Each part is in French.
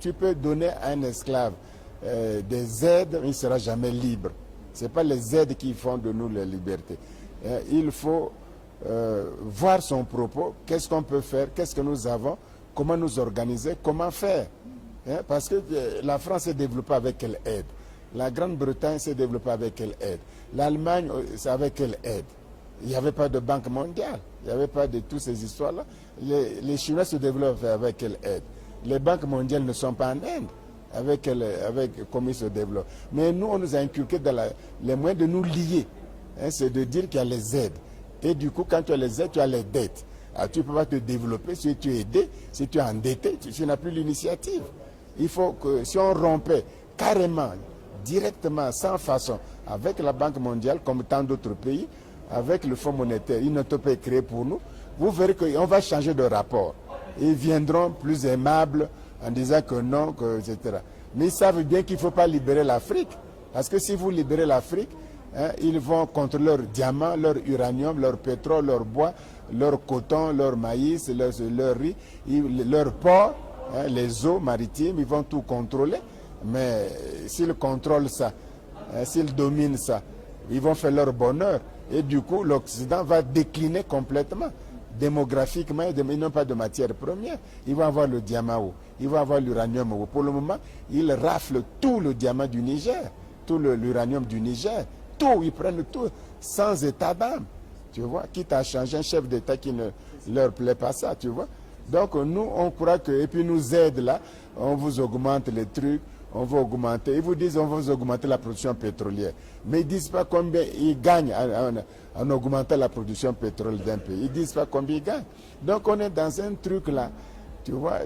tu peux donner à un esclave des aides, il ne sera jamais libre. Ce n'est pas les aides qui font de nous la liberté. Il faut voir son propos, qu'est-ce qu'on peut faire, qu'est-ce que nous avons, comment nous organiser, comment faire. Parce que la France s'est développée avec quelle aide? La Grande-Bretagne s'est développée avec quelle aide? L'Allemagne, c'est avec quelle aide? Il n'y avait pas de banque mondiale, il n'y avait pas de toutes ces histoires-là. Les Chinois se développent avec quelle aide? Les banques mondiales ne sont pas en Inde, avec comment ils se développent. Mais nous, on nous a inculqué dans les moyens de nous lier. C'est de dire qu'il y a les aides. Et du coup, quand tu as les aides, tu as les dettes. Alors, tu ne peux pas te développer si tu es aidé, si tu es endetté, tu n'as plus l'initiative. Il faut que si on rompait carrément, directement, sans façon, avec la Banque mondiale, comme tant d'autres pays, avec le Fonds monétaire, une utopie créée pour nous, vous verrez qu'on va changer de rapport. Ils viendront plus aimables en disant que non, que, etc. Mais ils savent bien qu'il ne faut pas libérer l'Afrique. Parce que si vous libérez l'Afrique, ils vont contre leur diamant, leur uranium, leur pétrole, leur bois, leur coton, leur maïs, leur riz, leur porc, les eaux maritimes, ils vont tout contrôler. Mais s'ils contrôlent ça, s'ils dominent ça, ils vont faire leur bonheur. Et du coup, l'Occident va décliner complètement. Démographiquement, ils n'ont pas de matière première. Ils vont avoir le diamant où? Ils vont avoir l'uranium où? Pour le moment, ils raflent tout le diamant du Niger, tout l'uranium du Niger, tout, ils prennent tout, sans état d'âme. Tu vois, quitte à changer un chef d'État qui ne leur plaît pas ça, tu vois. Donc nous, on croit que, et puis nous aide là, on vous augmente les trucs, on va augmenter, ils vous disent on va vous augmenter la production pétrolière. Mais ils ne disent pas combien ils gagnent en augmentant la production pétrolière d'un pays. Ils ne disent pas combien ils gagnent. Donc on est dans un truc là, tu vois,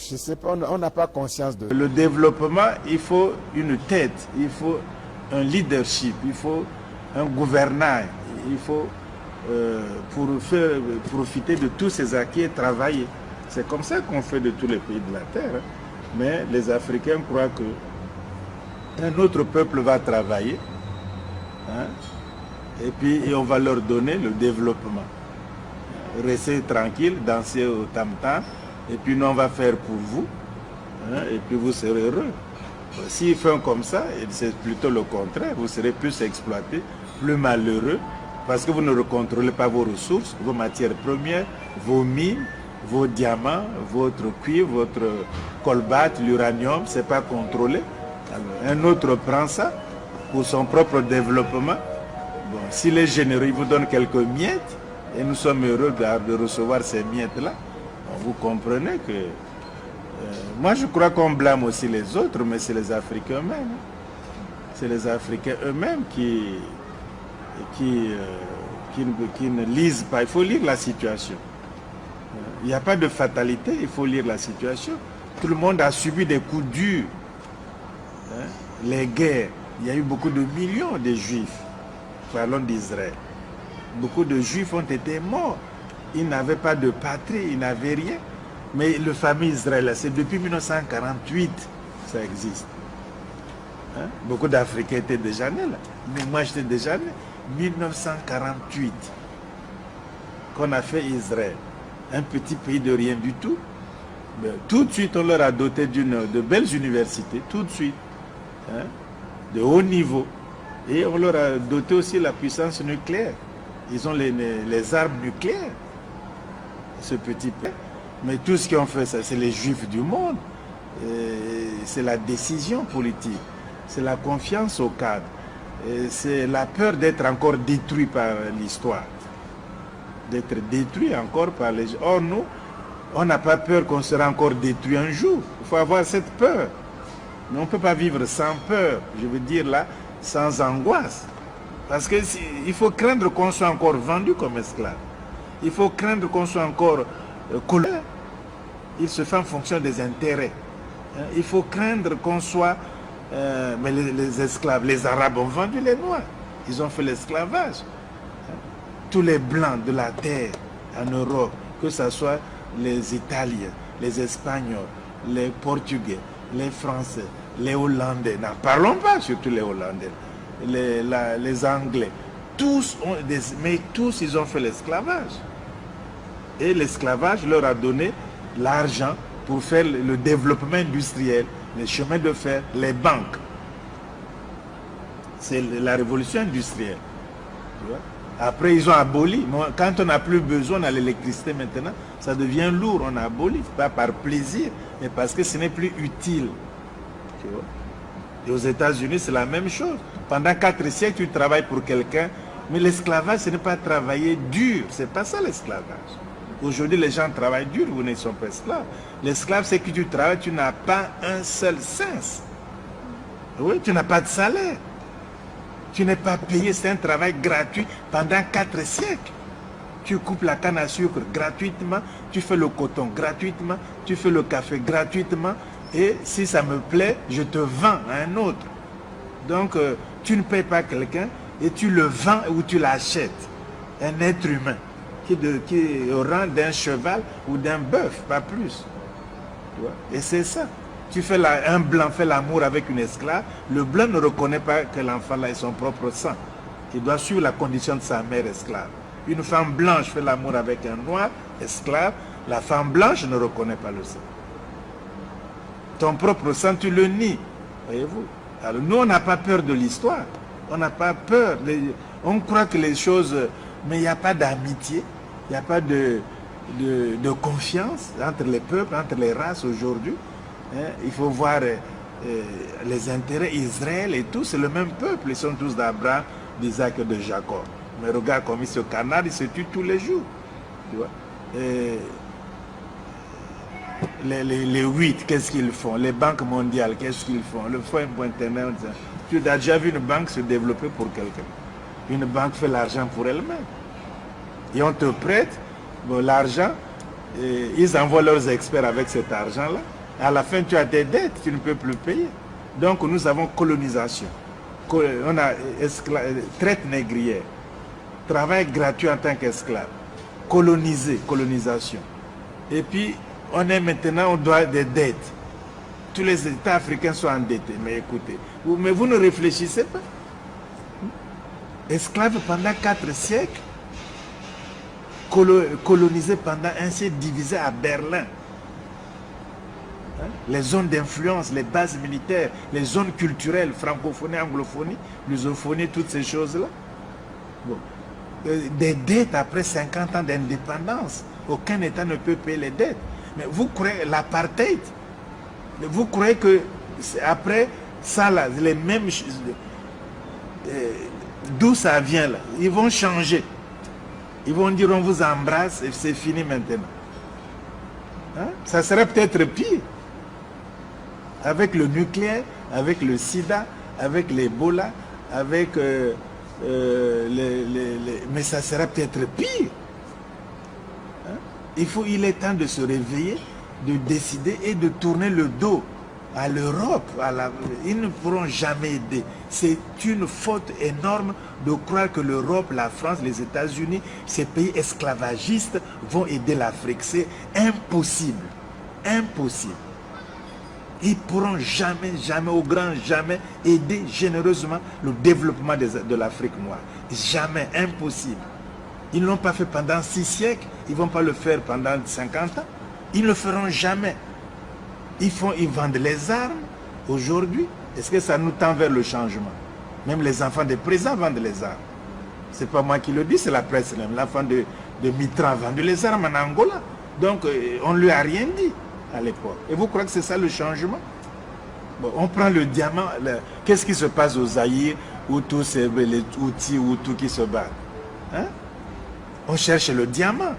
je sais pas, on n'a pas conscience de... Le développement, il faut une tête, il faut un leadership, il faut un gouvernail, il faut pour faire profiter de tous ces acquis et travailler. C'est comme ça qu'on fait de tous les pays de la terre. Mais les Africains croient que un autre peuple va travailler, et puis on va leur donner le développement. Restez tranquille, dansez au tam-tam, et puis nous on va faire pour vous, et puis vous serez heureux. S'ils font comme ça, c'est plutôt le contraire, vous serez plus exploité, plus malheureux, parce que vous ne contrôlez pas vos ressources, vos matières premières, vos mines, vos diamants, votre cuivre, votre colbate, l'uranium, ce n'est pas contrôlé. Alors, un autre prend ça pour son propre développement. Bon, s'il est généreux, il vous donne quelques miettes, et nous sommes heureux de recevoir ces miettes-là. Vous comprenez que... moi, je crois qu'on blâme aussi les autres, mais c'est les Africains eux-mêmes. C'est les Africains eux-mêmes qui ne lisent pas. Il faut lire la situation. Il n'y a pas de fatalité, il faut lire la situation. Tout le monde a subi des coups durs. Les guerres, il y a eu beaucoup de millions de Juifs. Parlons d'Israël. Beaucoup de Juifs ont été morts. Ils n'avaient pas de patrie, ils n'avaient rien. Mais le fameux Israël, c'est depuis 1948 ça existe. Beaucoup d'Africains étaient déjà nés là. Mais moi j'étais déjà né. 1948 qu'on a fait Israël. Un petit pays de rien du tout. Mais tout de suite on leur a doté de belles universités, tout de suite. De haut niveau. Et on leur a doté aussi la puissance nucléaire. Ils ont les armes nucléaires. Ce petit pays. Mais tout ce qu'ils ont fait, c'est les Juifs du monde. C'est la décision politique. C'est la confiance au cadre. C'est la peur d'être encore détruit par l'histoire. D'être détruit encore par les gens. Or, nous, on n'a pas peur qu'on sera encore détruit un jour. Il faut avoir cette peur. Mais on ne peut pas vivre sans peur. Je veux dire là, sans angoisse. Parce qu'il faut craindre qu'on soit encore vendu comme esclave. Il faut craindre qu'on soit encore colère. Il se fait en fonction des intérêts. Il faut craindre qu'on soit... mais les esclaves, les Arabes ont vendu les Noirs. Ils ont fait l'esclavage. Tous les Blancs de la terre en Europe, que ce soit les Italiens, les Espagnols, les Portugais, les Français, les Hollandais, n'en parlons pas, surtout les Hollandais, les Anglais, tous mais tous ils ont fait l'esclavage. Et l'esclavage leur a donné l'argent pour faire le développement industriel, les chemins de fer, les banques. C'est la révolution industrielle. Tu vois? Après, ils ont aboli. Quand on n'a plus besoin de l'électricité maintenant, ça devient lourd. On a aboli, pas par plaisir, mais parce que ce n'est plus utile. Tu vois? Et aux États-Unis, c'est la même chose. Pendant 4 siècles, tu travailles pour quelqu'un, mais l'esclavage, ce n'est pas travailler dur. C'est pas ça l'esclavage. Aujourd'hui, les gens travaillent dur, vous ne sont pas esclaves. L'esclave, c'est que tu travailles, tu n'as pas un seul sens. Oui, tu n'as pas de salaire. Tu n'es pas payé, c'est un travail gratuit pendant 4 siècles. Tu coupes la canne à sucre gratuitement, tu fais le coton gratuitement, tu fais le café gratuitement, et si ça me plaît, je te vends à un autre. Donc, tu ne payes pas quelqu'un et tu le vends ou tu l'achètes. Un être humain qui est au rang d'un cheval ou d'un bœuf, pas plus. Tu vois? Et c'est ça. Tu fais un blanc fait l'amour avec une esclave, le blanc ne reconnaît pas que l'enfant là est son propre sang. Il doit suivre la condition de sa mère esclave. Une femme blanche fait l'amour avec un noir esclave, la femme blanche ne reconnaît pas le sang. Ton propre sang, tu le nies. Voyez-vous? Alors nous, on n'a pas peur de l'histoire. On n'a pas peur. On croit que les choses... Mais il n'y a pas d'amitié, il n'y a pas de confiance entre les peuples, entre les races aujourd'hui. Il faut voir les intérêts Israël et tout, c'est le même peuple, ils sont tous d'Abraham, d'Isaac et de Jacob. Mais regarde comme ils se canardent, ils se tuent tous les jours. Tu vois? Les 8, qu'est-ce qu'ils font? Les banques mondiales, qu'est-ce qu'ils font? Le Fonds internet, tu as déjà vu une banque se développer pour quelqu'un? Une banque fait l'argent pour elle-même. Et on te prête l'argent, ils envoient leurs experts avec cet argent-là. À la fin, tu as des dettes, tu ne peux plus payer. Donc, nous avons colonisation. On a traite négrière, travail gratuit en tant qu'esclave, colonisation. Et puis, on est maintenant, on doit des dettes. Tous les États africains sont endettés. Mais écoutez, mais vous ne réfléchissez pas. Esclaves pendant 4 siècles, colonisés pendant un siècle, divisés à Berlin. Les zones d'influence, les bases militaires, les zones culturelles, francophonie, anglophonie, lusophonie, toutes ces choses-là. Bon. Des dettes après 50 ans d'indépendance. Aucun État ne peut payer les dettes. Mais vous croyez l'apartheid? Vous croyez que après ça, là, les mêmes choses... D'où ça vient là? Ils vont changer. Ils vont dire on vous embrasse et c'est fini maintenant. Hein? Ça serait peut-être pire. Avec le nucléaire, avec le sida, avec l'Ebola, avec mais ça serait peut-être pire. Hein? Il est temps de se réveiller, de décider et de tourner le dos à l'Europe. Ils ne pourront jamais aider. C'est une faute énorme de croire que l'Europe, la France, les États-Unis, ces pays esclavagistes vont aider l'Afrique. C'est impossible. Impossible. Ils ne pourront jamais, jamais, au grand jamais, aider généreusement le développement de l'Afrique noire. Jamais, impossible. Ils ne l'ont pas fait pendant 6 siècles, ils ne vont pas le faire pendant 50 ans. Ils ne le feront jamais. Ils vendent les armes aujourd'hui. Est-ce que ça nous tend vers le changement? Même les enfants des présidents vendent les armes. Ce n'est pas moi qui le dis, c'est la presse même. L'enfant de Mitterrand a vendu les armes en Angola. Donc, on ne lui a rien dit à l'époque. Et vous croyez que c'est ça le changement? Bon, on prend le diamant. Qu'est-ce qui se passe aux Zaïre où tous les outils ou tout qui se battent? Hein? On cherche le diamant.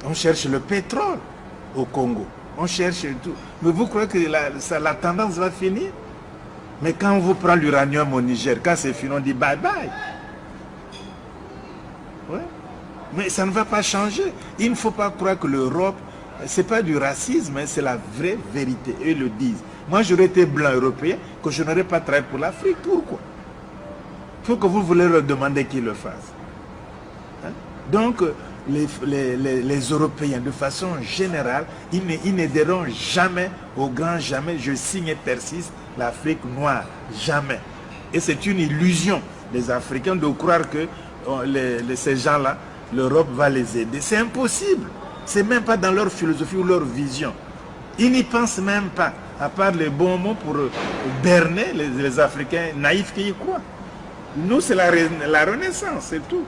On cherche le pétrole au Congo. On cherche tout. Mais vous croyez que la tendance va finir? Mais quand on vous prend l'uranium au Niger, quand c'est fini, on dit bye bye. Ouais. Mais ça ne va pas changer. Il ne faut pas croire que l'Europe, ce n'est pas du racisme, c'est la vraie vérité. Eux le disent. Moi, j'aurais été blanc européen, que je n'aurais pas travaillé pour l'Afrique. Pourquoi? Il faut que vous voulez leur demander qu'ils le fassent. Hein? Donc, les Européens, de façon générale, ils n'aideront jamais, au grand jamais, je signe et persiste, l'Afrique noire. Jamais. Et c'est une illusion des Africains de croire que ces gens-là, l'Europe va les aider. C'est impossible. C'est même pas dans leur philosophie ou leur vision. Ils n'y pensent même pas, à part les bons mots pour berner les Africains naïfs qui y croient. Nous, c'est la Renaissance, c'est tout.